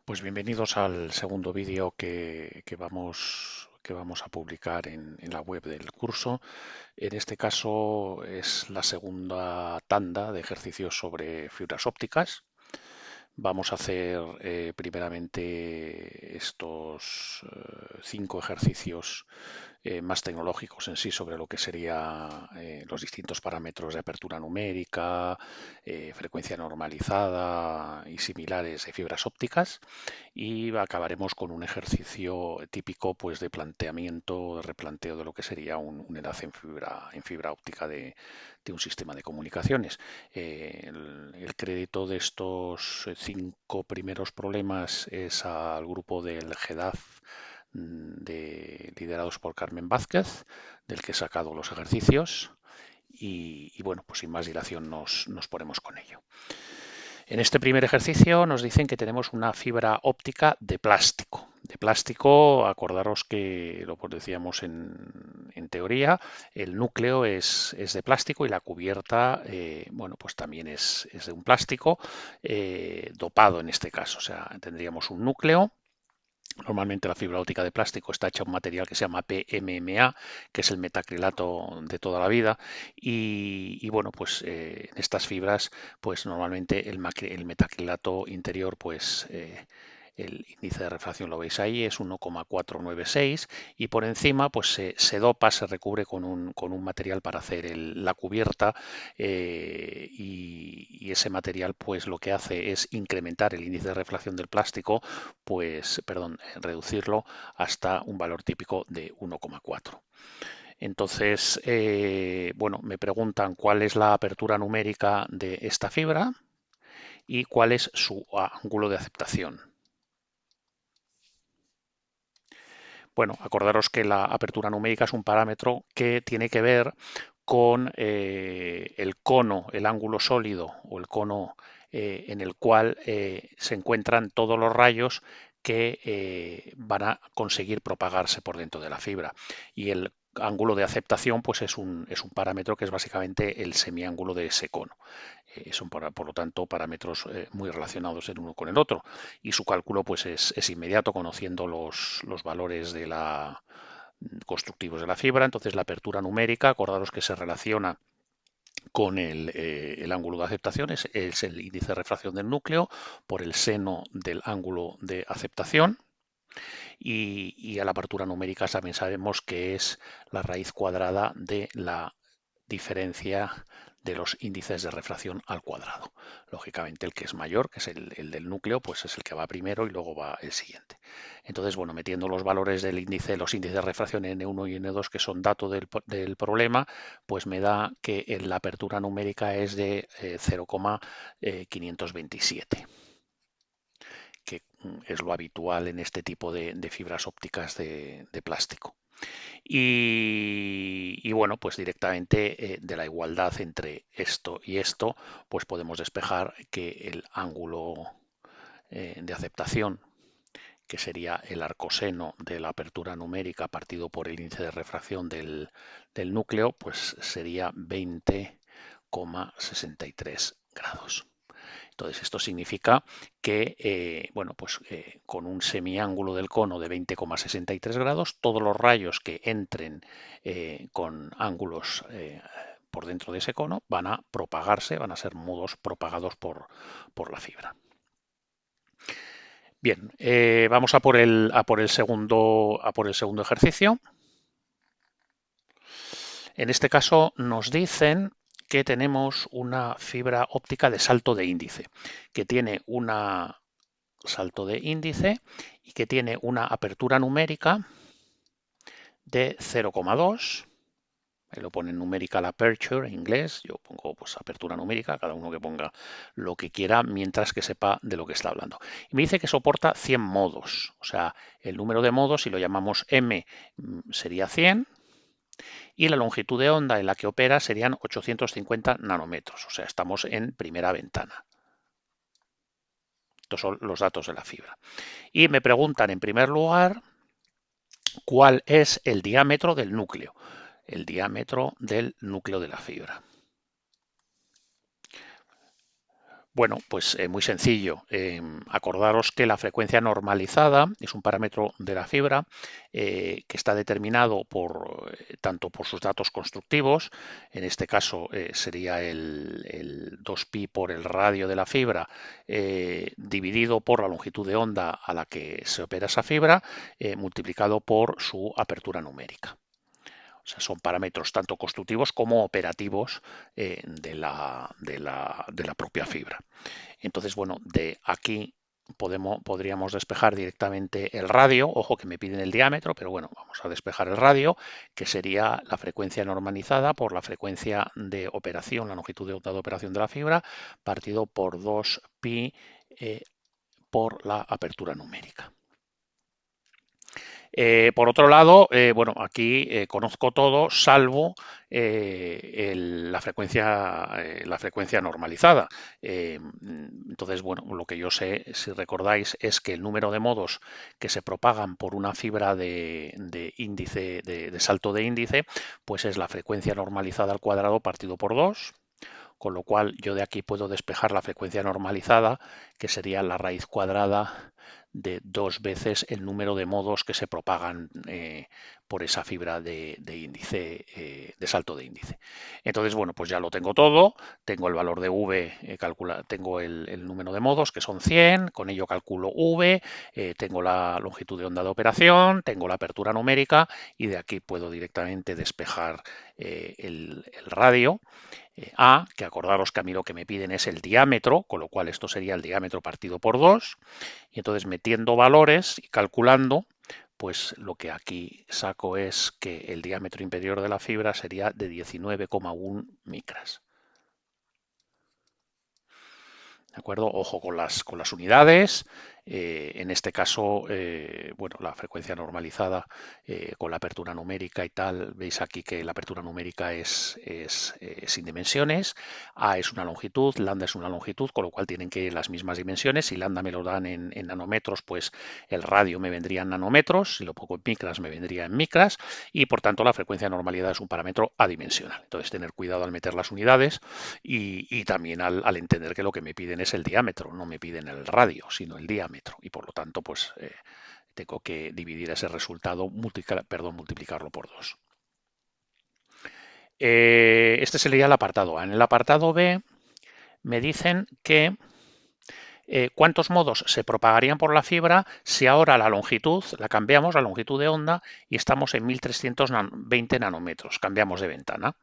Pues bienvenidos al segundo vídeo que vamos a publicar en la web del curso. En este caso es la segunda tanda de ejercicios sobre fibras ópticas. Vamos a hacer primeramente estos 5 ejercicios más tecnológicos en sí sobre lo que sería los distintos parámetros de apertura numérica, frecuencia normalizada y similares de fibras ópticas, y acabaremos con un ejercicio típico pues de planteamiento, de replanteo de lo que sería un enlace en fibra óptica de un sistema de comunicaciones. El crédito de estos 5 primeros problemas es al grupo del GEDAF liderados por Carmen Vázquez, del que he sacado los ejercicios. Y bueno, pues sin más dilación nos ponemos con ello. En este primer ejercicio nos dicen que tenemos una fibra óptica de plástico. De plástico, acordaros que lo decíamos en teoría, el núcleo es de plástico y la cubierta, bueno, pues también es de un plástico dopado en este caso. O sea, tendríamos un núcleo. Normalmente la fibra óptica de plástico está hecha de un material que se llama PMMA, que es el metacrilato de toda la vida. Y bueno, pues en estas fibras, pues normalmente el metacrilato interior, pues el índice de refracción lo veis ahí, es 1,496, y por encima pues se dopa, se recubre con un material para hacer la cubierta, y ese material pues lo que hace es incrementar el índice de refracción del plástico, pues, perdón, reducirlo hasta un valor típico de 1,4. Entonces, bueno, me preguntan cuál es la apertura numérica de esta fibra y cuál es su ángulo de aceptación. Bueno, acordaros que la apertura numérica es un parámetro que tiene que ver con el cono, el ángulo sólido o el cono en el cual se encuentran todos los rayos que van a conseguir propagarse por dentro de la fibra. Y el ángulo de aceptación pues es un parámetro que es básicamente el semiángulo de ese cono. Son, por lo tanto, parámetros muy relacionados el uno con el otro, y su cálculo pues es inmediato conociendo los valores constructivos de la fibra. Entonces, la apertura numérica, acordaros que se relaciona con el ángulo de aceptación, es el índice de refracción del núcleo por el seno del ángulo de aceptación. Y a la apertura numérica también sabemos que es la raíz cuadrada de la diferencia de los índices de refracción al cuadrado. Lógicamente, el que es mayor, que es el del núcleo, pues es el que va primero y luego va el siguiente. Entonces, bueno, metiendo los valores del índice, los índices de refracción N1 y N2, que son dato del problema, pues me da que la apertura numérica es de 0,527, que es lo habitual en este tipo de fibras ópticas de plástico. Y bueno, pues directamente de la igualdad entre esto y esto, pues podemos despejar que el ángulo de aceptación, que sería el arcoseno de la apertura numérica partido por el índice de refracción del núcleo, pues sería 20,63 grados. Entonces, esto significa que, bueno, pues con un semiángulo del cono de 20,63 grados, todos los rayos que entren con ángulos por dentro de ese cono van a propagarse, van a ser modos propagados por la fibra. Bien, vamos a por el segundo ejercicio. En este caso nos dicen que tenemos una fibra óptica de salto de índice, que tiene una salto de índice y que tiene una apertura numérica de 0,2. Ahí lo pone numerical aperture en inglés, yo pongo pues apertura numérica, cada uno que ponga lo que quiera mientras que sepa de lo que está hablando. Y me dice que soporta 100 modos, o sea, el número de modos, si lo llamamos M, sería 100, y la longitud de onda en la que opera serían 850 nanómetros, o sea, estamos en primera ventana. Estos son los datos de la fibra. Y me preguntan en primer lugar cuál es el diámetro del núcleo, el diámetro del núcleo de la fibra. Bueno, pues muy sencillo. Acordaros que la frecuencia normalizada es un parámetro de la fibra que está determinado tanto por sus datos constructivos, en este caso sería el 2pi por el radio de la fibra dividido por la longitud de onda a la que se opera esa fibra, multiplicado por su apertura numérica. O sea, son parámetros tanto constructivos como operativos de la propia fibra. Entonces, bueno, de aquí podríamos despejar directamente el radio. Ojo que me piden el diámetro, pero bueno, vamos a despejar el radio, que sería la frecuencia normalizada por la frecuencia de operación, la longitud de onda de operación de la fibra, partido por 2pi por la apertura numérica. Por otro lado, bueno, aquí conozco todo salvo la frecuencia normalizada. Entonces, bueno, lo que yo sé, si recordáis, es que el número de modos que se propagan por una fibra de índice, de salto de índice, pues es la frecuencia normalizada al cuadrado partido por 2. Con lo cual yo de aquí puedo despejar la frecuencia normalizada, que sería la raíz cuadrada de 2 veces el número de modos que se propagan por esa fibra de índice, de salto de índice. Entonces, bueno, pues ya lo tengo todo, tengo el valor de v, tengo el número de modos, que son 100, con ello calculo v, tengo la longitud de onda de operación, tengo la apertura numérica y de aquí puedo directamente despejar el radio. A, que acordaros que a mí lo que me piden es el diámetro, con lo cual esto sería el diámetro partido por 2, y entonces metiendo valores y calculando, pues lo que aquí saco es que el diámetro inferior de la fibra sería de 19,1 micras. ¿De acuerdo? Ojo con las unidades. En este caso, bueno, la frecuencia normalizada con la apertura numérica y tal, veis aquí que la apertura numérica es sin dimensiones, A es una longitud, lambda es una longitud, con lo cual tienen que ir las mismas dimensiones. Si lambda me lo dan en nanómetros, pues el radio me vendría en nanómetros, si lo pongo en micras me vendría en micras, y por tanto la frecuencia normalizada es un parámetro adimensional. Entonces tener cuidado al meter las unidades y también al entender que lo que me piden es el diámetro, no me piden el radio, sino el diámetro. Y por lo tanto, pues tengo que dividir ese resultado, multiplicarlo por 2. Este sería el apartado A. En el apartado B me dicen que cuántos modos se propagarían por la fibra si ahora la longitud, la cambiamos, la longitud de onda, y estamos en 1320 nanómetros, cambiamos de ventana.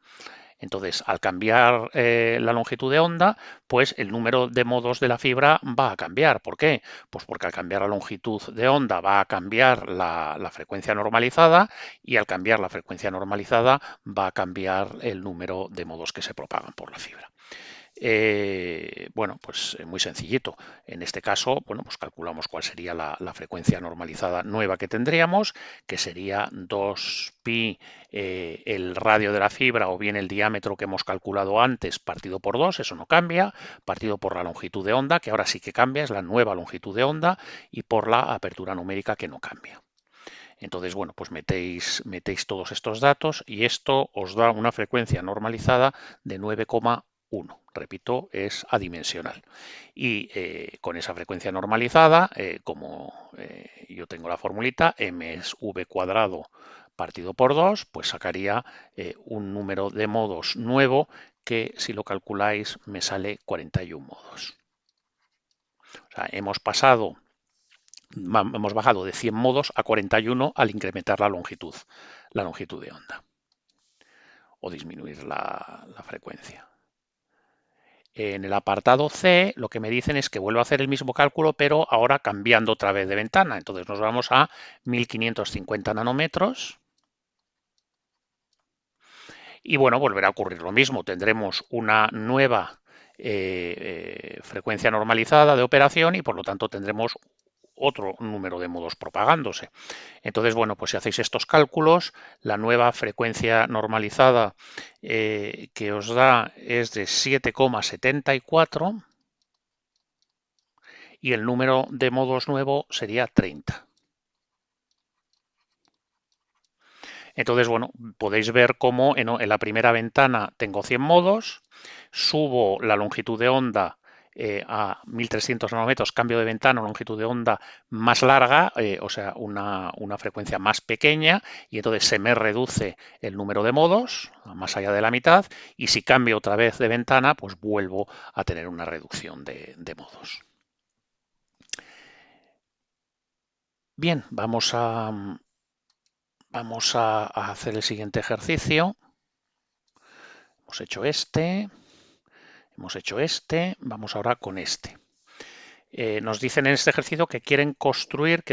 Entonces, al cambiar la longitud de onda, pues el número de modos de la fibra va a cambiar. ¿Por qué? Pues porque al cambiar la longitud de onda va a cambiar la frecuencia normalizada y al cambiar la frecuencia normalizada va a cambiar el número de modos que se propagan por la fibra. Bueno, pues muy sencillito. En este caso, bueno, pues calculamos cuál sería la frecuencia normalizada nueva que tendríamos, que sería 2pi el radio de la fibra o bien el diámetro que hemos calculado antes partido por 2, eso no cambia, partido por la longitud de onda, que ahora sí que cambia, es la nueva longitud de onda, y por la apertura numérica, que no cambia. Entonces, bueno, pues metéis todos estos datos y esto os da una frecuencia normalizada de 9,1. Repito, es adimensional. Y con esa frecuencia normalizada, como yo tengo la formulita, m es v cuadrado partido por 2, pues sacaría un número de modos nuevo que, si lo calculáis, me sale 41 modos. O sea, hemos bajado de 100 modos a 41 al incrementar la longitud de onda o disminuir la frecuencia. En el apartado C lo que me dicen es que vuelvo a hacer el mismo cálculo, pero ahora cambiando otra vez de ventana. Entonces nos vamos a 1550 nanómetros. Y bueno, volverá a ocurrir lo mismo. Tendremos una nueva frecuencia normalizada de operación y por lo tanto tendremos otro número de modos propagándose. Entonces, bueno, pues si hacéis estos cálculos, la nueva frecuencia normalizada que os da es de 7,74 y el número de modos nuevo sería 30. Entonces, bueno, podéis ver cómo en la primera ventana tengo 100 modos, subo la longitud de onda a 1300 nanómetros, cambio de ventana o longitud de onda más larga, o sea, una frecuencia más pequeña, y entonces se me reduce el número de modos a más allá de la mitad, y si cambio otra vez de ventana, pues vuelvo a tener una reducción de modos. Bien, vamos a hacer el siguiente ejercicio. Hemos hecho este, vamos ahora con este. Nos dicen en este ejercicio que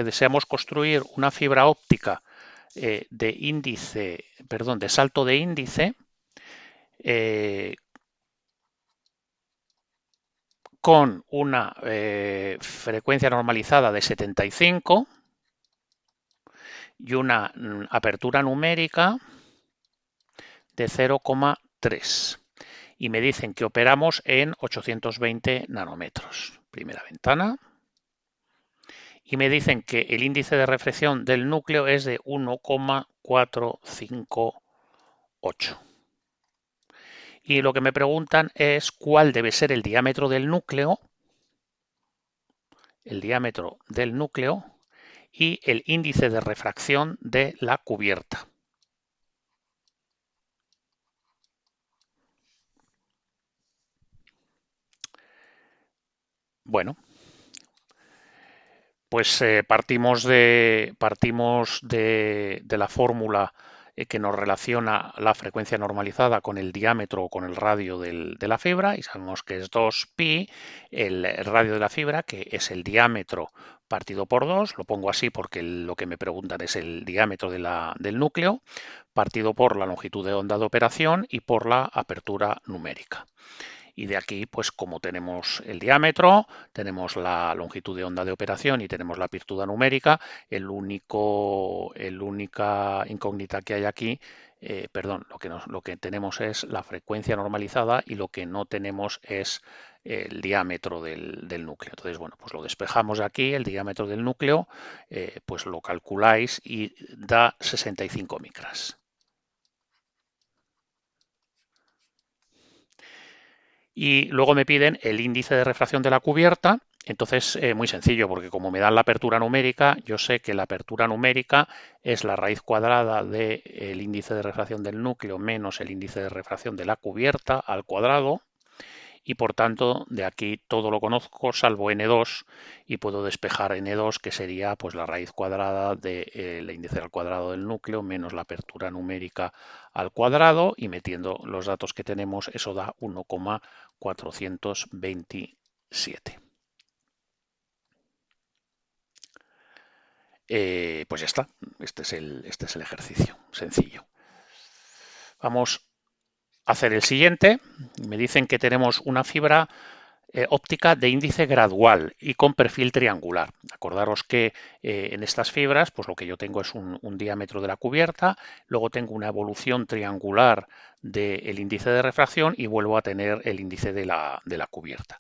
deseamos construir una fibra óptica de salto de índice con una frecuencia normalizada de 75 y una apertura numérica de 0,3. Y me dicen que operamos en 820 nanómetros. Primera ventana. Y me dicen que el índice de reflexión del núcleo es de 1,458. Y lo que me preguntan es cuál debe ser el diámetro del núcleo, y el índice de refracción de la cubierta. Bueno, pues partimos de la fórmula que nos relaciona la frecuencia normalizada con el diámetro o con el radio de la fibra, y sabemos que es 2pi el radio de la fibra, que es el diámetro partido por 2, lo pongo así porque lo que me preguntan es el diámetro del núcleo, partido por la longitud de onda de operación y por la apertura numérica. Y de aquí, pues como tenemos el diámetro, tenemos la longitud de onda de operación y tenemos la apertura numérica, la única incógnita que hay aquí, lo que tenemos es la frecuencia normalizada y lo que no tenemos es el diámetro del núcleo. Entonces, bueno, pues lo despejamos de aquí, el diámetro del núcleo, pues lo calculáis y da 65 micras. Y luego me piden el índice de refracción de la cubierta. Entonces, muy sencillo, porque como me dan la apertura numérica, yo sé que la apertura numérica es la raíz cuadrada del índice de refracción del núcleo menos el índice de refracción de la cubierta al cuadrado, y por tanto de aquí todo lo conozco salvo n2 y puedo despejar n2, que sería pues la raíz cuadrada del índice al cuadrado del núcleo menos la apertura numérica al cuadrado, y metiendo los datos que tenemos eso da 1,427. Pues ya está, este es el ejercicio, sencillo. Vamos a hacer el siguiente. Me dicen que tenemos una fibra óptica de índice gradual y con perfil triangular. Acordaros que en estas fibras, pues lo que yo tengo es un diámetro de la cubierta, luego tengo una evolución triangular del índice de refracción y vuelvo a tener el índice de la cubierta.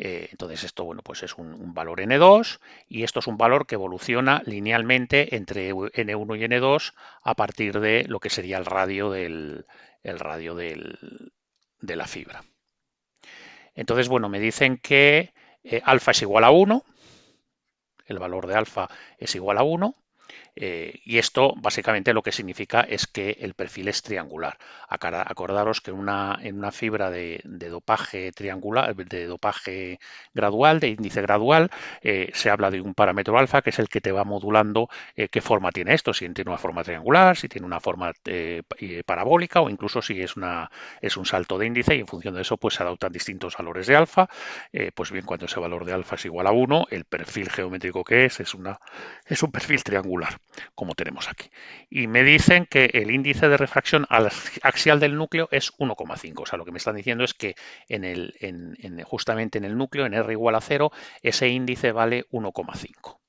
Entonces esto, bueno, pues es un valor n2 y esto es un valor que evoluciona linealmente entre n1 y n2 a partir de lo que sería el radio de la fibra. Entonces, bueno, me dicen que alfa es igual a 1, el valor de alfa es igual a 1, y esto básicamente lo que significa es que el perfil es triangular. Acordaros que en una fibra de dopaje triangular, de dopaje gradual, de índice gradual, se habla de un parámetro alfa, que es el que te va modulando qué forma tiene esto, si tiene una forma triangular, si tiene una forma parabólica o incluso si es un salto de índice, y en función de eso pues se adoptan distintos valores de alfa. Pues bien, cuando ese valor de alfa es igual a 1, el perfil geométrico que es un perfil triangular, como tenemos aquí. Y me dicen que el índice de refracción axial del núcleo es 1,5. O sea, lo que me están diciendo es que justamente en el núcleo, en R igual a 0, ese índice vale 1,5.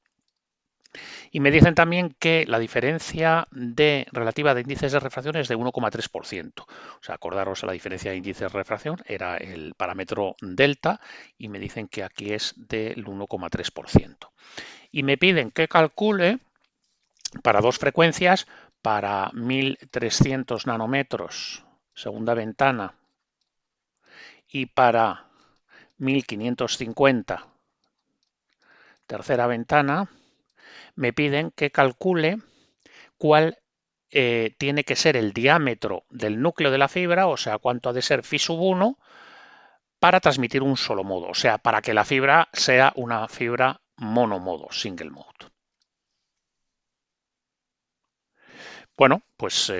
Y me dicen también que la diferencia relativa de índices de refracción es de 1,3%. O sea, acordaros, la diferencia de índices de refracción era el parámetro delta y me dicen que aquí es del 1,3%. Y me piden que calcule para dos frecuencias, para 1300 nanómetros, segunda ventana, y para 1550, tercera ventana, me piden que calcule cuál tiene que ser el diámetro del núcleo de la fibra, o sea, cuánto ha de ser phi sub 1 para transmitir un solo modo, o sea, para que la fibra sea una fibra monomodo, single mode. Bueno, pues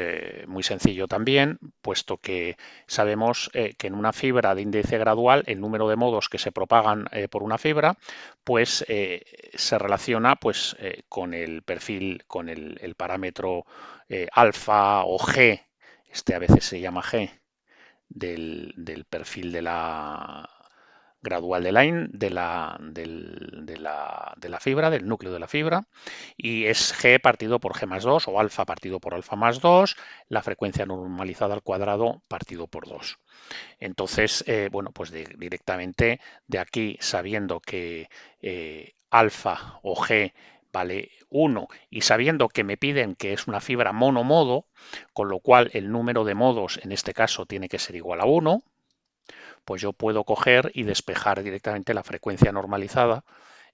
muy sencillo también, puesto que sabemos que en una fibra de índice gradual el número de modos que se propagan por una fibra pues se relaciona pues con el perfil, con el parámetro alfa o G, este a veces se llama G, del perfil de la gradual de la fibra, del núcleo de la fibra, y es G partido por G más 2 o alfa partido por alfa más 2, la frecuencia normalizada al cuadrado partido por 2. Entonces, bueno, pues directamente de aquí, sabiendo que alfa o G vale 1 y sabiendo que me piden que es una fibra monomodo, con lo cual el número de modos en este caso tiene que ser igual a 1, pues yo puedo coger y despejar directamente la frecuencia normalizada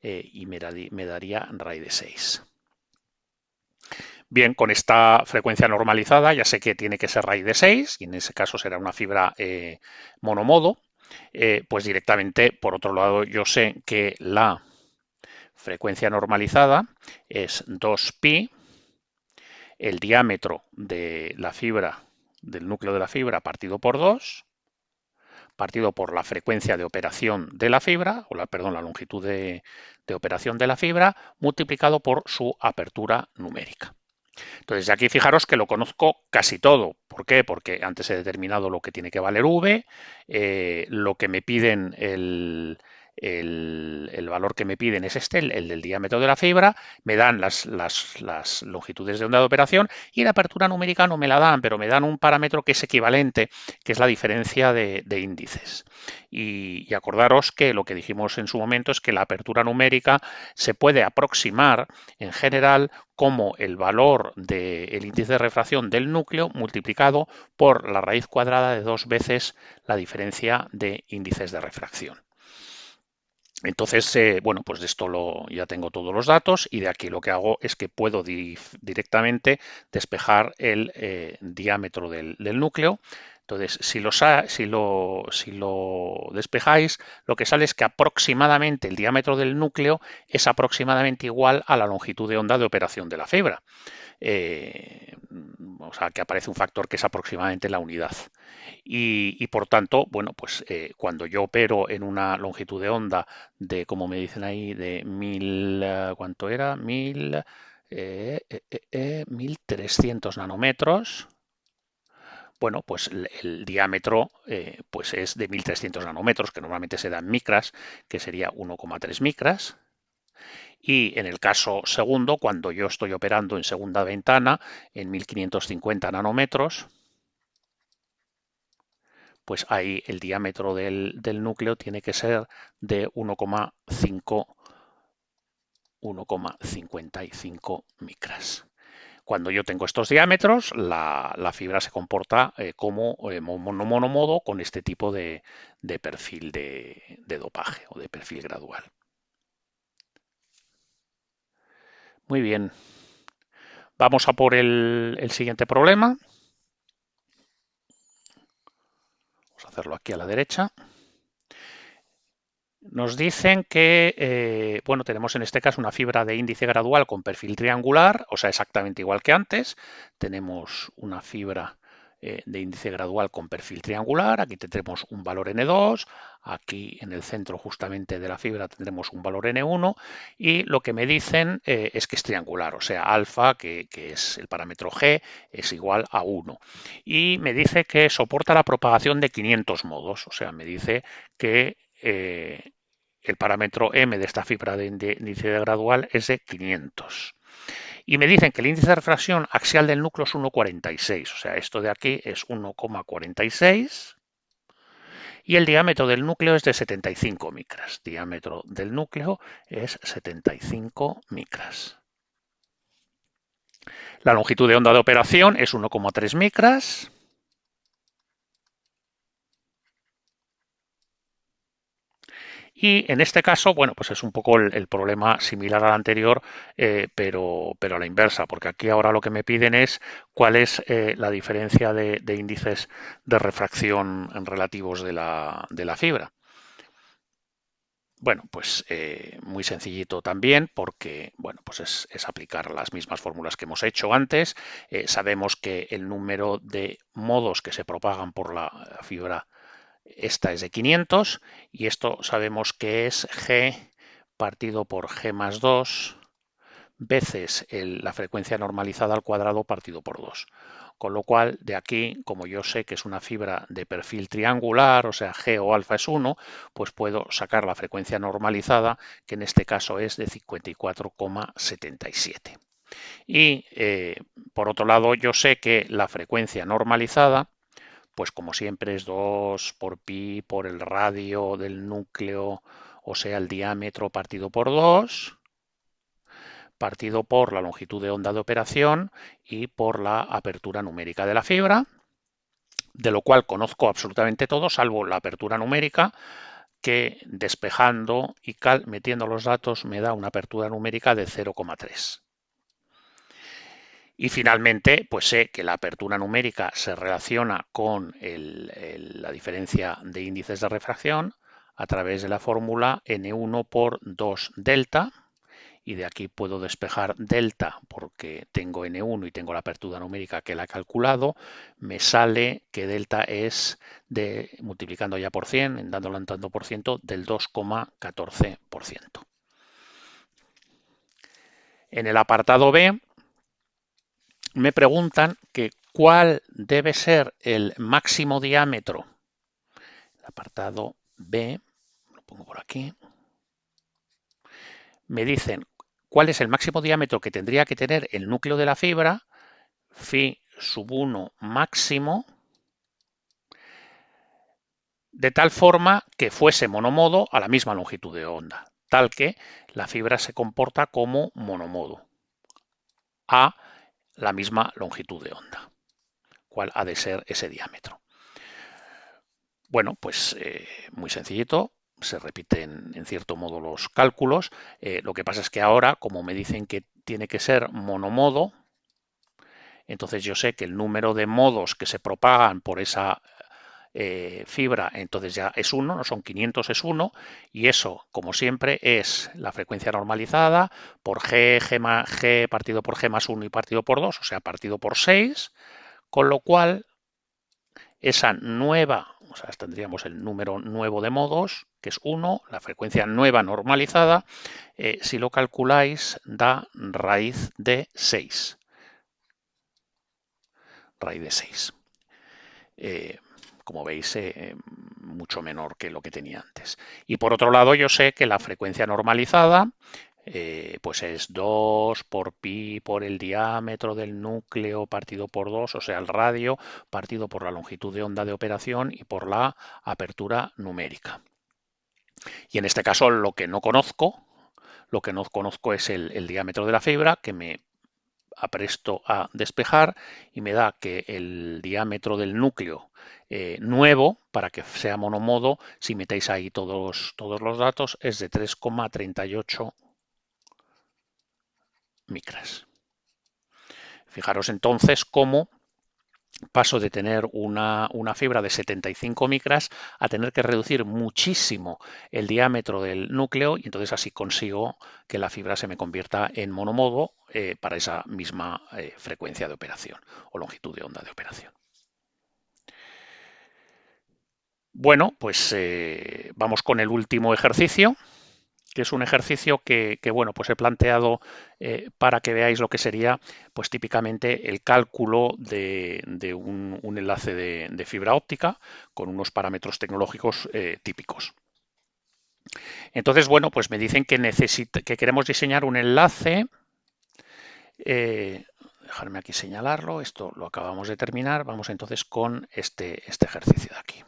y me daría raíz de 6. Bien, con esta frecuencia normalizada ya sé que tiene que ser raíz de 6 y en ese caso será una fibra monomodo. Pues directamente, por otro lado, yo sé que la frecuencia normalizada es 2pi, el diámetro de la fibra, del núcleo de la fibra partido por 2, partido por la frecuencia de operación de la fibra, perdón, la longitud de operación de la fibra, multiplicado por su apertura numérica. Entonces, aquí fijaros que lo conozco casi todo. ¿Por qué? Porque antes he determinado lo que tiene que valer V, lo que me piden, el valor que me piden es este, el del diámetro de la fibra, me dan las longitudes de onda de operación y la apertura numérica no me la dan, pero me dan un parámetro que es equivalente, que es la diferencia de índices. Y acordaros que lo que dijimos en su momento es que la apertura numérica se puede aproximar en general como el valor del índice de refracción del núcleo multiplicado por la raíz cuadrada de 2 veces la diferencia de índices de refracción. Entonces, bueno, pues de esto ya tengo todos los datos y de aquí lo que hago es que puedo directamente despejar el diámetro del núcleo. Entonces, si lo despejáis, lo que sale es que aproximadamente el diámetro del núcleo es aproximadamente igual a la longitud de onda de operación de la fibra. O sea, que aparece un factor que es aproximadamente la unidad. Y por tanto, bueno, pues cuando yo opero en una longitud de onda de, como me dicen ahí, de 1000, ¿cuánto era? 1300 nanómetros. Bueno, pues el diámetro pues es de 1300 nanómetros, que normalmente se da en micras, que sería 1,3 micras. Y en el caso segundo, cuando yo estoy operando en segunda ventana en 1550 nanómetros, pues ahí el diámetro del núcleo tiene que ser de 1,55 micras. Cuando yo tengo estos diámetros, la fibra se comporta como monomodo con este tipo de perfil de dopaje o de perfil gradual. Muy bien. Vamos a por el siguiente problema. Vamos a hacerlo aquí a la derecha. Nos dicen que, bueno, tenemos en este caso una fibra de índice gradual con perfil triangular, o sea, exactamente igual que antes. Tenemos una fibra de índice gradual con perfil triangular. Aquí tendremos un valor N2. Aquí en el centro justamente de la fibra tendremos un valor N1. Y lo que me dicen es que es triangular, o sea, alfa, que es el parámetro G, es igual a 1. Y me dice que soporta la propagación de 500 modos, o sea, me dice que el parámetro M de esta fibra de índice gradual es de 500. Y me dicen que el índice de refracción axial del núcleo es 1,46. O sea, esto de aquí es 1,46. Y el diámetro del núcleo es de 75 micras. Diámetro del núcleo es 75 micras. La longitud de onda de operación es 1,3 micras. Y en este caso, bueno, pues es un poco el problema similar al anterior, pero a la inversa, porque aquí ahora lo que me piden es cuál es la diferencia de índices de refracción relativos de la fibra. Bueno, pues muy sencillito también porque, bueno, pues es aplicar las mismas fórmulas que hemos hecho antes. Sabemos que el número de modos que se propagan por la fibra esta es de 500 y esto sabemos que es G partido por G más 2 veces la frecuencia normalizada al cuadrado partido por 2. Con lo cual, de aquí, como yo sé que es una fibra de perfil triangular, o sea, G o alfa es 1, pues puedo sacar la frecuencia normalizada, que en este caso es de 54,77. Y, por otro lado, yo sé que la frecuencia normalizada, pues como siempre es 2 por pi por el radio del núcleo, o sea, el diámetro partido por 2, partido por la longitud de onda de operación y por la apertura numérica de la fibra, de lo cual conozco absolutamente todo, salvo la apertura numérica, que despejando y metiendo los datos me da una apertura numérica de 0,3. Y finalmente, pues sé que la apertura numérica se relaciona con la diferencia de índices de refracción a través de la fórmula N1 por 2 delta, y de aquí puedo despejar delta porque tengo N1 y tengo la apertura numérica que la he calculado. Me sale que delta es, multiplicando ya por 100, dándolo en tanto por ciento, del 2,14%. En el apartado B me preguntan que cuál debe ser el máximo diámetro. El apartado B, lo pongo por aquí, me dicen cuál es el máximo diámetro que tendría que tener el núcleo de la fibra, phi sub 1 máximo, de tal forma que fuese monomodo a la misma longitud de onda, tal que la fibra se comporta como monomodo a la misma longitud de onda. ¿Cuál ha de ser ese diámetro? Bueno, pues muy sencillito, se repiten en cierto modo los cálculos. Lo que pasa es que ahora, como me dicen que tiene que ser monomodo, entonces yo sé que el número de modos que se propagan por esa fibra, entonces ya es 1, no son 500, es 1, y eso, como siempre, es la frecuencia normalizada por G partido por G más 1 y partido por 2, o sea, partido por 6, con lo cual esa nueva, o sea, tendríamos el número nuevo de modos, que es 1, la frecuencia nueva normalizada, si lo calculáis, da raíz de 6. Raíz de 6. Como veis, mucho menor que lo que tenía antes. Y por otro lado, yo sé que la frecuencia normalizada pues es 2 por pi por el diámetro del núcleo partido por 2, o sea, el radio partido por la longitud de onda de operación y por la apertura numérica. Y en este caso lo que no conozco es el diámetro de la fibra, que me apresto a despejar y me da que el diámetro del núcleo nuevo, para que sea monomodo, si metéis ahí todos los datos, es de 3,38 micras. Fijaros entonces cómo paso de tener una fibra de 75 micras a tener que reducir muchísimo el diámetro del núcleo, y entonces así consigo que la fibra se me convierta en monomodo para esa misma frecuencia de operación o longitud de onda de operación. Bueno, pues vamos con el último ejercicio, que es un ejercicio que bueno, pues he planteado para que veáis lo que sería pues típicamente el cálculo de un enlace de fibra óptica con unos parámetros tecnológicos típicos. Entonces, bueno, pues me dicen que queremos diseñar un enlace. Dejarme aquí señalarlo, esto lo acabamos de terminar. Vamos entonces con este ejercicio de aquí.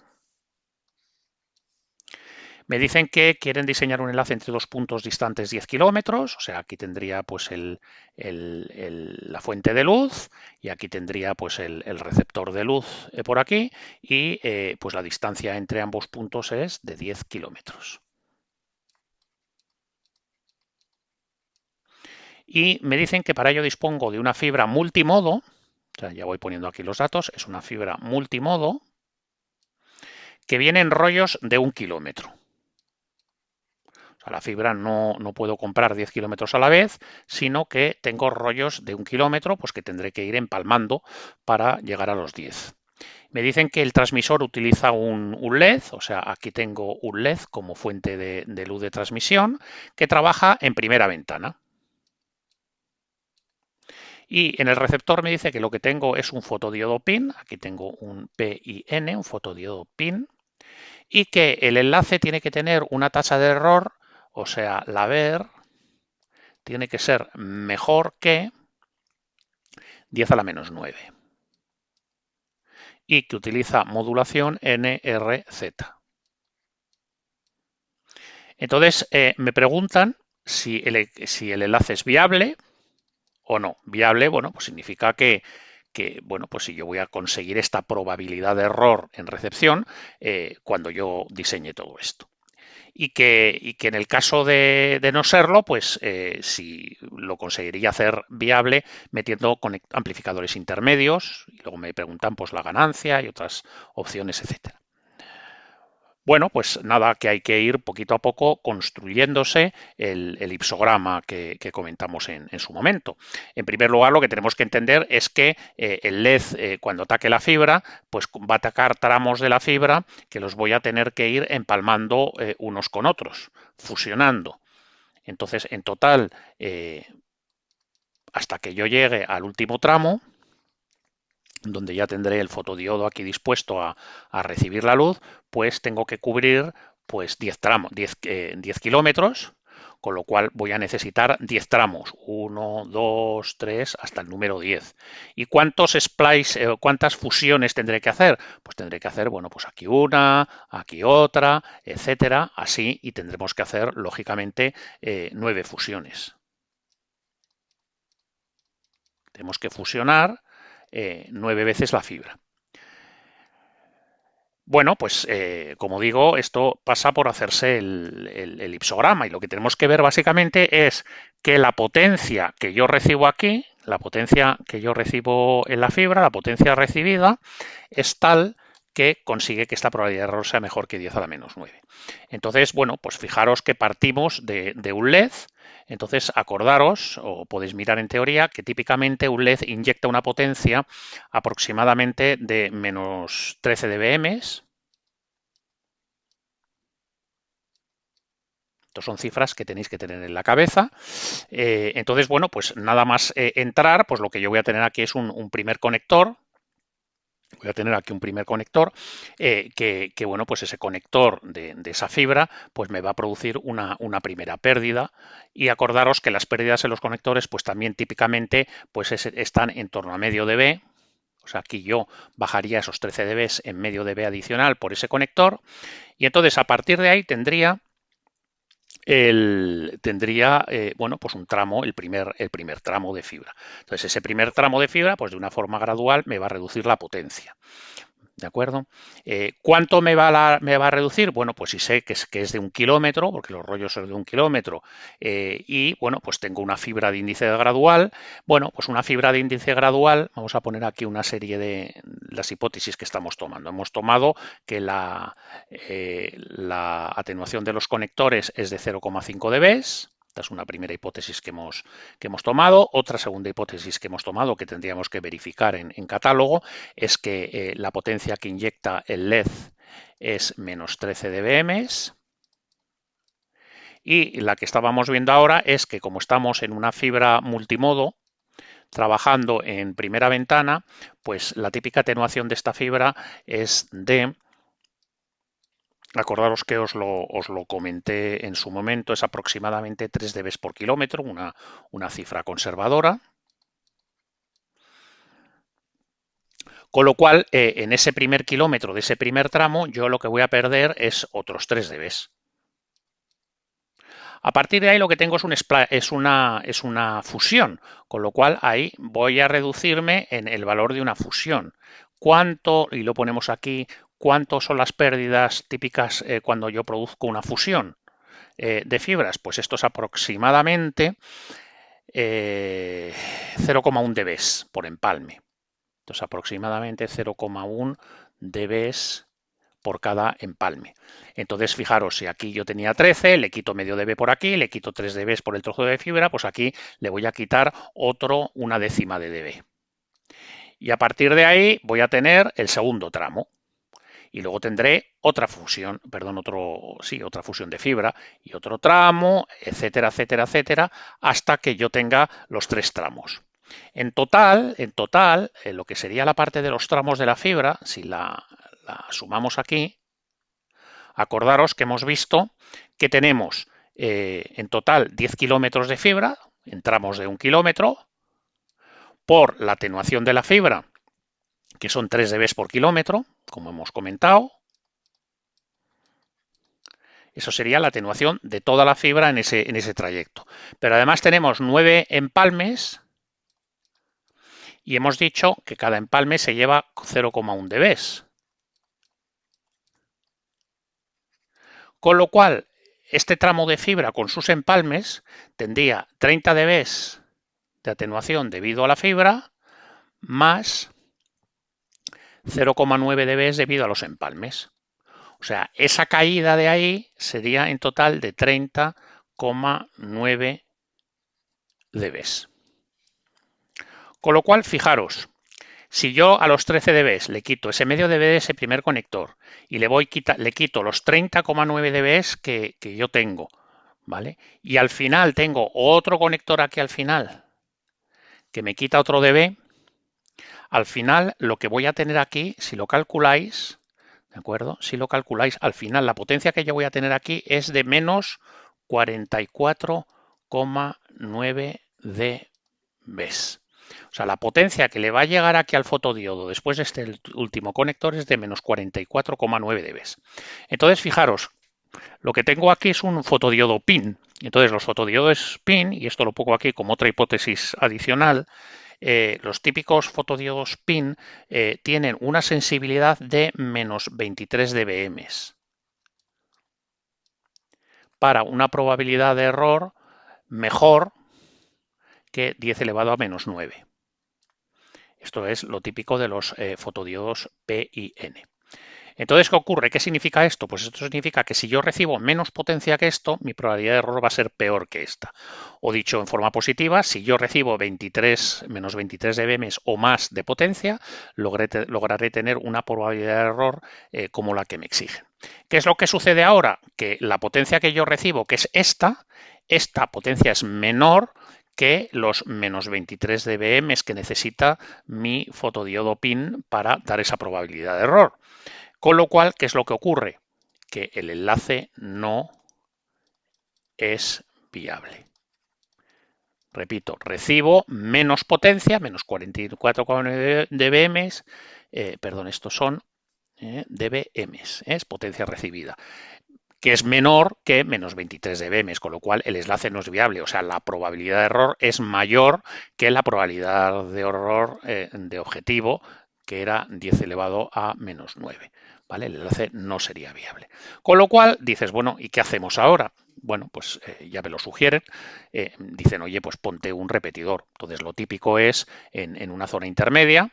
Me dicen que quieren diseñar un enlace entre dos puntos distantes 10 kilómetros, o sea, aquí tendría pues la fuente de luz y aquí tendría pues el receptor de luz por aquí, y pues la distancia entre ambos puntos es de 10 kilómetros. y me dicen que para ello dispongo de una fibra multimodo, o sea, ya voy poniendo aquí los datos, es una fibra multimodo que viene en rollos de 1 kilómetro. O sea, la fibra no puedo comprar 10 kilómetros a la vez, sino que tengo rollos de 1 kilómetro, pues que tendré que ir empalmando para llegar a los 10. Me dicen que el transmisor utiliza un LED, o sea, aquí tengo un LED como fuente de luz de transmisión, que trabaja en primera ventana. Y en el receptor me dice que lo que tengo es un fotodiodo PIN, aquí tengo un PIN, un fotodiodo PIN, y que el enlace tiene que tener una tasa de error, o sea, la VER tiene que ser mejor que 10 a la menos 9 y que utiliza modulación NRZ. Entonces, me preguntan si el enlace es viable o no. Viable, bueno, pues significa bueno, pues si yo voy a conseguir esta probabilidad de error en recepción cuando yo diseñe todo esto. Y que en el caso de no serlo, pues si lo conseguiría hacer viable metiendo amplificadores intermedios, y luego me preguntan pues la ganancia y otras opciones, etcétera. Bueno, pues nada, que hay que ir poquito a poco construyéndose el ipsograma que comentamos en su momento. En primer lugar, lo que tenemos que entender es que el LED, cuando ataque la fibra, pues va a atacar tramos de la fibra que los voy a tener que ir empalmando unos con otros, fusionando. Entonces, en total, hasta que yo llegue al último tramo, donde ya tendré el fotodiodo aquí dispuesto a recibir la luz, pues tengo que cubrir pues 10 kilómetros, con lo cual voy a necesitar 10 tramos, 1, 2, 3, hasta el número 10. ¿Y cuántas fusiones tendré que hacer? Pues tendré que hacer, bueno, pues aquí una, aquí otra, etcétera, así, y tendremos que hacer, lógicamente, 9 fusiones. Tenemos que fusionar 9 veces la fibra. Bueno, pues como digo, esto pasa por hacerse el ipsograma y lo que tenemos que ver básicamente es que la potencia que yo recibo aquí, la potencia que yo recibo en la fibra, la potencia recibida, es tal que consigue que esta probabilidad de error sea mejor que 10 a la menos 9. Entonces, bueno, pues fijaros que partimos de un LED. Entonces, acordaros, o podéis mirar en teoría, que típicamente un LED inyecta una potencia aproximadamente de menos 13 dBm. Estos son cifras que tenéis que tener en la cabeza. Entonces, bueno, pues nada más entrar, pues lo que yo voy a tener aquí es un primer conector. Voy a tener aquí un primer conector que, bueno, pues ese conector de esa fibra pues me va a producir una primera pérdida y acordaros que las pérdidas en los conectores pues también típicamente pues están en torno a medio dB. O sea, aquí yo bajaría esos 13 dB en medio dB adicional por ese conector y entonces a partir de ahí tendría bueno, pues un tramo, el primer tramo de fibra. Entonces, ese primer tramo de fibra, pues de una forma gradual me va a reducir la potencia. ¿De acuerdo? ¿Cuánto me va a reducir? Bueno, pues si sé que es de 1 kilómetro, porque los rollos son de 1 kilómetro, y bueno, pues tengo una fibra de índice gradual. Bueno, pues una fibra de índice gradual, vamos a poner aquí una serie de las hipótesis que estamos tomando. Hemos tomado que la atenuación de los conectores es de 0,5 dB. Esta es una primera hipótesis que hemos tomado. Otra segunda hipótesis que hemos tomado, que tendríamos que verificar en catálogo, es que la potencia que inyecta el LED es menos 13 dBm. Y la que estábamos viendo ahora es que como estamos en una fibra multimodo, trabajando en primera ventana, pues la típica atenuación de esta fibra es de... Acordaros que os lo comenté en su momento, es aproximadamente 3 dB por kilómetro, una cifra conservadora. Con lo cual, en ese primer kilómetro de ese primer tramo, yo lo que voy a perder es otros 3 dB. A partir de ahí lo que tengo es una fusión, con lo cual ahí voy a reducirme en el valor de una fusión. ¿Cuánto? Y lo ponemos aquí. ¿Cuánto son las pérdidas típicas cuando yo produzco una fusión de fibras? Pues esto es aproximadamente 0,1 dB por empalme. Entonces, aproximadamente 0,1 dB por cada empalme. Entonces, fijaros, si aquí yo tenía 13, le quito medio dB por aquí, le quito 3 dB por el trozo de fibra, pues aquí le voy a quitar una décima de dB. Y a partir de ahí voy a tener el segundo tramo. Y luego tendré otra fusión, perdón, otra fusión de fibra y otro tramo, etcétera, etcétera, etcétera, hasta que yo tenga los 3 tramos. En total, lo que sería la parte de los tramos de la fibra, si la sumamos aquí, acordaros que hemos visto que tenemos en total 10 kilómetros de fibra, en tramos de 1 kilómetro, por la atenuación de la fibra, que son 3 dB por kilómetro, como hemos comentado. Eso sería la atenuación de toda la fibra en ese trayecto. Pero además tenemos 9 empalmes y hemos dicho que cada empalme se lleva 0,1 dB. Con lo cual, este tramo de fibra con sus empalmes tendría 30 dB de atenuación debido a la fibra más 0,9 dB debido a los empalmes. O sea, esa caída de ahí sería en total de 30,9 dB. Con lo cual, fijaros, si yo a los 13 dB le quito ese medio dB de ese primer conector y le quito los 30,9 dB que yo tengo, ¿vale? Y al final tengo otro conector aquí al final que me quita otro dB, al final lo que voy a tener aquí, si lo calculáis, ¿de acuerdo? Si lo calculáis, al final la potencia que yo voy a tener aquí es de menos 44,9 dB. O sea, la potencia que le va a llegar aquí al fotodiodo después de este último conector es de menos 44,9 dB. Entonces, fijaros, lo que tengo aquí es un fotodiodo PIN. Entonces, los fotodiodos PIN, y esto lo pongo aquí como otra hipótesis adicional, los típicos fotodiodos PIN tienen una sensibilidad de menos 23 dBm para una probabilidad de error mejor que 10 elevado a menos 9. Esto es lo típico de los fotodiodos PIN. Entonces, ¿qué ocurre? ¿Qué significa esto? Pues esto significa que si yo recibo menos potencia que esto, mi probabilidad de error va a ser peor que esta. O dicho en forma positiva, si yo recibo menos 23 dBm o más de potencia, lograré tener una probabilidad de error como la que me exigen. ¿Qué es lo que sucede ahora? Que la potencia que yo recibo, que es esta potencia es menor que los menos 23 dBm que necesita mi fotodiodo PIN para dar esa probabilidad de error. Con lo cual, ¿qué es lo que ocurre? Que el enlace no es viable. Repito, recibo menos potencia, menos 44,9 dBm, perdón, estos son dBm, es potencia recibida, que es menor que menos 23 dBm, con lo cual el enlace no es viable. O sea, la probabilidad de error es mayor que la probabilidad de error de objetivo, que era 10 elevado a menos 9. ¿Vale? El enlace no sería viable. Con lo cual dices, bueno, ¿y qué hacemos ahora? Bueno, pues ya me lo sugieren. Dicen, oye, pues ponte un repetidor. Entonces, lo típico es en una zona intermedia,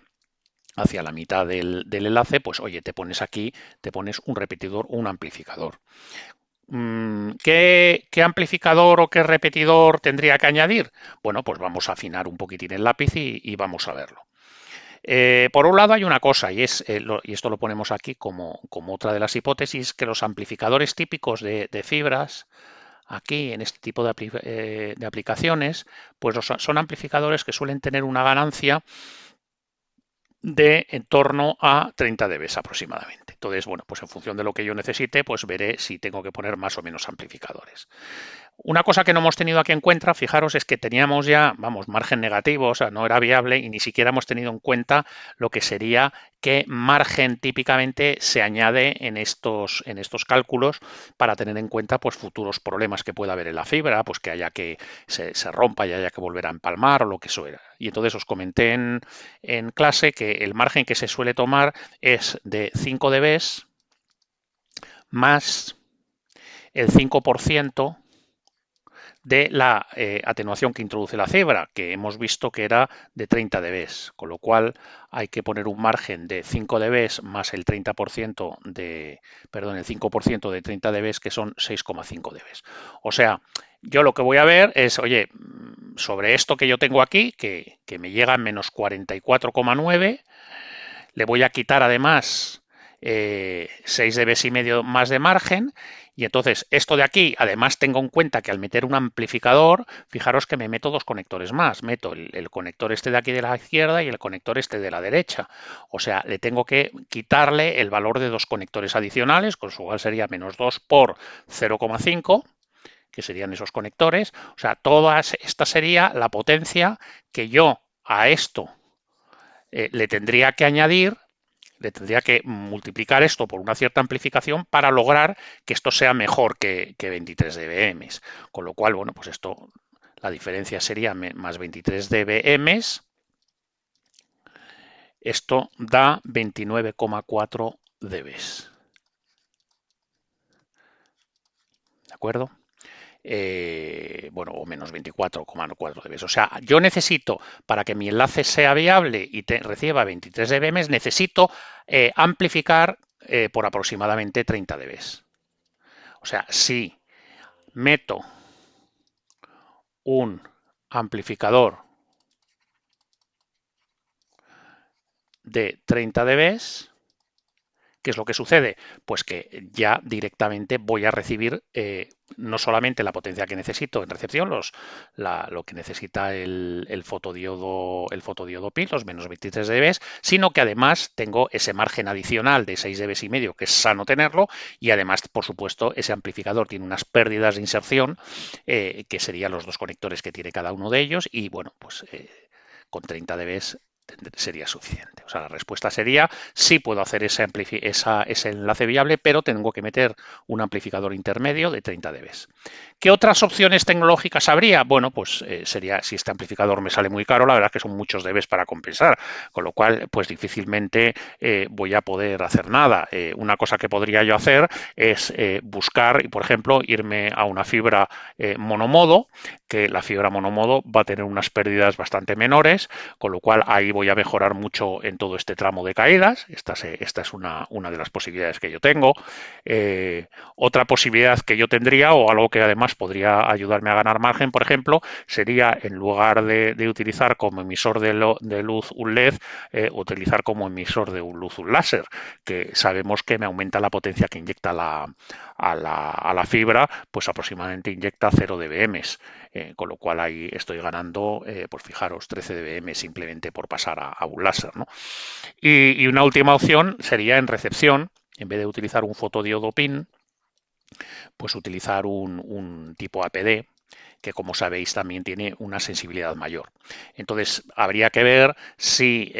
hacia la mitad del enlace, pues oye, te pones aquí, te pones un repetidor o un amplificador. ¿Qué amplificador o qué repetidor tendría que añadir? Bueno, pues vamos a afinar un poquitín el lápiz y vamos a verlo. Por un lado hay una cosa, y esto lo ponemos aquí como otra de las hipótesis, que los amplificadores típicos de fibras, aquí en este tipo de aplicaciones, pues son amplificadores que suelen tener una ganancia de en torno a 30 dB aproximadamente. Entonces, bueno, pues en función de lo que yo necesite, pues veré si tengo que poner más o menos amplificadores. Una cosa que no hemos tenido aquí en cuenta, fijaros, es que teníamos ya, vamos, margen negativo, o sea, no era viable y ni siquiera hemos tenido en cuenta lo que sería qué margen típicamente se añade en estos cálculos para tener en cuenta pues futuros problemas que pueda haber en la fibra, pues que haya que se rompa y haya que volver a empalmar o lo que sea. Y entonces os comenté en clase que el margen que se suele tomar es de 5 dB más el 5% de la atenuación que introduce la fibra, que hemos visto que era de 30 dB, con lo cual hay que poner un margen de 5 dB más el 30% de, perdón, el 5% de 30 dB, que son 6,5 dB. O sea, yo lo que voy a ver es, oye, sobre esto que yo tengo aquí, que me llega a menos 44,9, le voy a quitar además 6 dB y medio más de margen, y entonces esto de aquí, además tengo en cuenta que al meter un amplificador, fijaros que me meto dos conectores más, meto el conector este de aquí de la izquierda y el conector este de la derecha, o sea, le tengo que quitarle el valor de dos conectores adicionales, con lo cual sería menos 2 por 0,5, que serían esos conectores, o sea, esta sería la potencia que yo a esto le tendría que añadir, le tendría que multiplicar esto por una cierta amplificación para lograr que esto sea mejor que 23 dBm. Con lo cual, bueno, pues esto, la diferencia sería más 23 dBm. Esto da 29,4 dB. ¿De acuerdo? Bueno, o menos 24,4 dB. O sea, yo necesito, para que mi enlace sea viable y reciba 23 dBm, necesito amplificar por aproximadamente 30 dB. O sea, si meto un amplificador de 30 dB, ¿qué es lo que sucede? Pues que ya directamente voy a recibir no solamente la potencia que necesito en recepción, lo que necesita el fotodiodo PIN, los menos 23 dB, sino que además tengo ese margen adicional de 6 dB y medio, que es sano tenerlo, y además, por supuesto, ese amplificador tiene unas pérdidas de inserción, que serían los dos conectores que tiene cada uno de ellos, y bueno, pues con 30 dB sería suficiente. O sea, la respuesta sería sí puedo hacer ese enlace viable, pero tengo que meter un amplificador intermedio de 30 dB. ¿Qué otras opciones tecnológicas habría? Bueno, pues sería, si este amplificador me sale muy caro, la verdad es que son muchos dBs para compensar, con lo cual pues difícilmente voy a poder hacer nada. Una cosa que podría yo hacer es buscar y, por ejemplo, irme a una fibra monomodo, que la fibra monomodo va a tener unas pérdidas bastante menores, con lo cual ahí voy a mejorar mucho en todo este tramo de caídas. Esta es una de las posibilidades que yo tengo. Otra posibilidad que yo tendría, o algo que además podría ayudarme a ganar margen, por ejemplo, sería, en lugar de utilizar como emisor de luz un LED, utilizar como emisor de luz un láser, que sabemos que me aumenta la potencia que inyecta a la fibra, pues aproximadamente inyecta 0 dBm, con lo cual ahí estoy ganando, pues fijaros, 13 dBm simplemente por pasar a un láser, ¿no? Y una última opción sería en recepción, en vez de utilizar un fotodiodo PIN, pues utilizar un tipo APD, que como sabéis también tiene una sensibilidad mayor. Entonces habría que ver si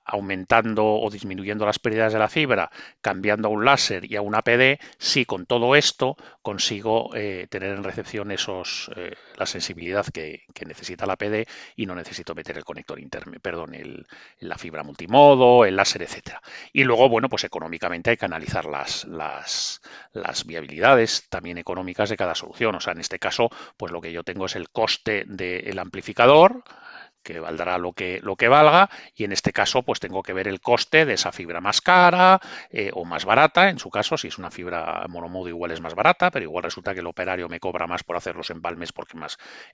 aumentando o disminuyendo las pérdidas de la fibra, cambiando a un láser y a un APD, si con todo esto consigo tener en recepción la sensibilidad que necesita la APD y no necesito meter el conector interno, perdón, la fibra multimodo, el láser, etcétera. Y luego, bueno, pues económicamente hay que analizar las viabilidades también económicas de cada solución. O sea, en este caso, pues lo que yo tengo es el coste del amplificador, que valdrá lo que valga, y en este caso pues tengo que ver el coste de esa fibra más cara o más barata. En su caso, si es una fibra monomodo, igual es más barata, pero igual resulta que el operario me cobra más por hacer los empalmes porque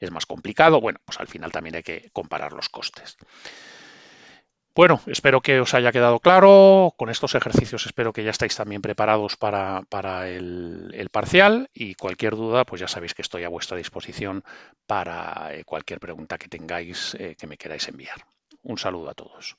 es más complicado. Bueno, pues al final también hay que comparar los costes. Bueno, espero que os haya quedado claro. Con estos ejercicios espero que ya estáis también preparados para el parcial, y cualquier duda, pues ya sabéis que estoy a vuestra disposición para cualquier pregunta que tengáis que me queráis enviar. Un saludo a todos.